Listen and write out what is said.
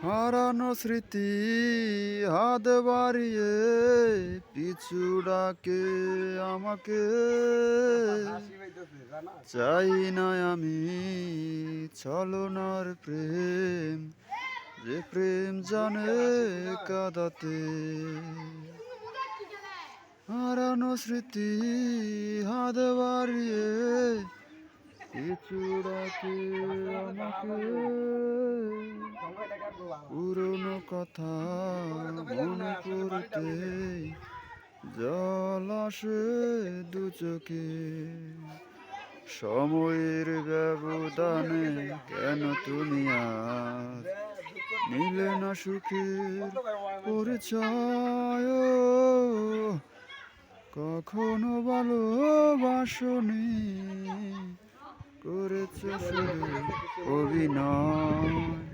হারানো স্মৃতি হাত বাড়িয়ে পিছু ডাকে আমাকে। চাই না আমি ছলনার প্রেম, যে প্রেম জানে কাঁদাতে। হারানো স্মৃতি হাত বাড়িয়ে পিছু ডাকে আমাকে। পুরনো কথা মনে করতে জল আসে দু চোখে। সময়ের ব্যবধানে কেন তুমি আজ নিলে না সুখের পরিচয়? কখনো ভালোবাসনি, করেছ শুধু অভিনয়।